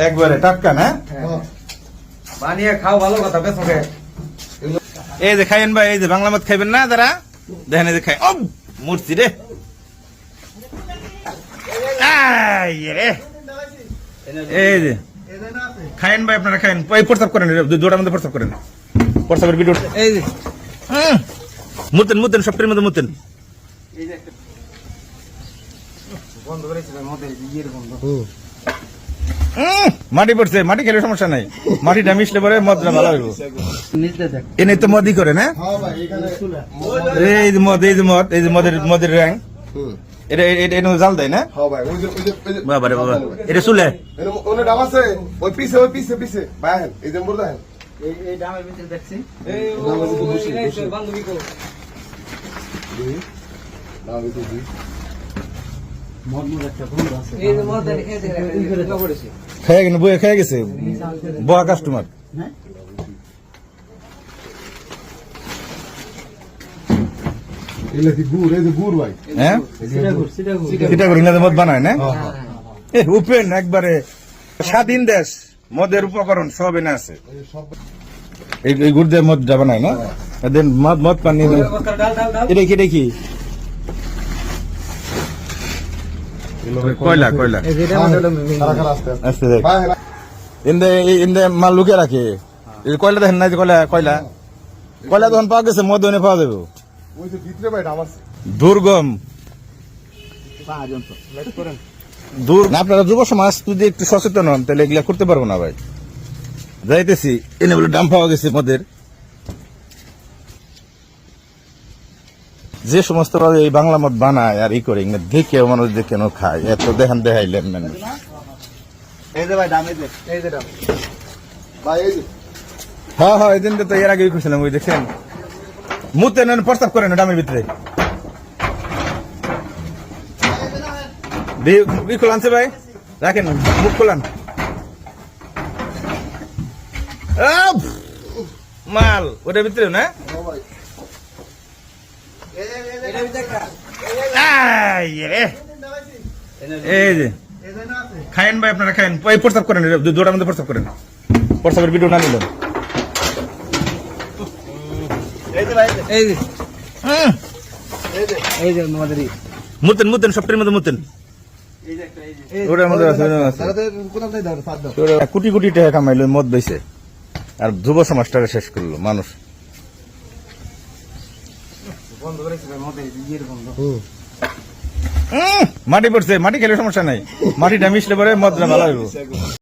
একবারে টাটকা না? বানিয়ে খাও, ভালো কথা। বেসকে এই যে খাইন ভাই, এই যে বাংলা মদ খাইবেন না যারা, দেখেন এই যে খাই। ও মূর্তি রে, এই যে খাইন ভাই, আপনারা খাইন। প্রস্তাব করেন, দুটার মধ্যে প্রস্তাব করেন, প্রস্তাবের ভিডিও। এই যে মুতেন মুতেন, সবটির মধ্যে মুতেন। বন্ধ করেছি ভাই, মদের বিয়ের বন্ধ। মাটি পড়ছে, মাটি খেলে সমস্যা নাই, মাটিটা মিশলে পরে মদটা ভালো হইব। এনে তো মদই করে না, এই যে মদ, এই যে মদ, এই যে মদের রং, এটা এটা জাল দেয় না? বাবা রে বাবা, এটা চুলে খেয়ে গেছে বয়া কাস্টমার। মদ বানায় না? উপেন একবারে স্বাধীন দেশ, মদের উপকরণ সব এনে আছে। এই গুড় দিয়ে মদ বানায় না? মদ পানি এটা কি দেখি কয়লা কয়লা ইন্দে মাল লুকে রাখে। কয়লা দেখেন না, কয়লা কয়লা কয়লা তখন পাওয়া গেছে, মদ এনে পাওয়া যাবে। দুর্গম আপনারা যুব সমাজ যদি একটু সচেতন হন তাহলে এগুলা করতে পারবো না ভাই। যাইতেছি এনে বলে দাম পাওয়া গেছে মদের। যে সমস্ত এই বাংলা মদ বানায় আর ই করে দেখে মানুষ দেখে খায়, এত দেখান দেখাইলেন মানুষ। হ্যাঁ হ্যাঁ, এই দিনটা তো এর আগে করছিলাম, ওই দেখছেন মুতে নেন, প্রস্তাব করেন ডামের ভিতরে। খোলান ভাই, রাখেন মুখ খোলান। মাল ওটার ভিতরে না? এই যে খাইন ভাই, আপনারা খাইন। প্রস্তাব করেন, দুটার মধ্যে প্রস্তাব করেন, প্রস্তাবের ভিডিও না নিলেন। মুতেন মুতেন, সবটির মধ্যে মুতেন। কোটি কোটি টাকা কামাইলো মদ বেছে, আর যুব সমাজটাকে শেষ করলো মানুষ। মাটি পড়ছে, মাটি খেলে সমস্যা নাই, মাটিটা মিশলে পরে মদটা ভালো হইব।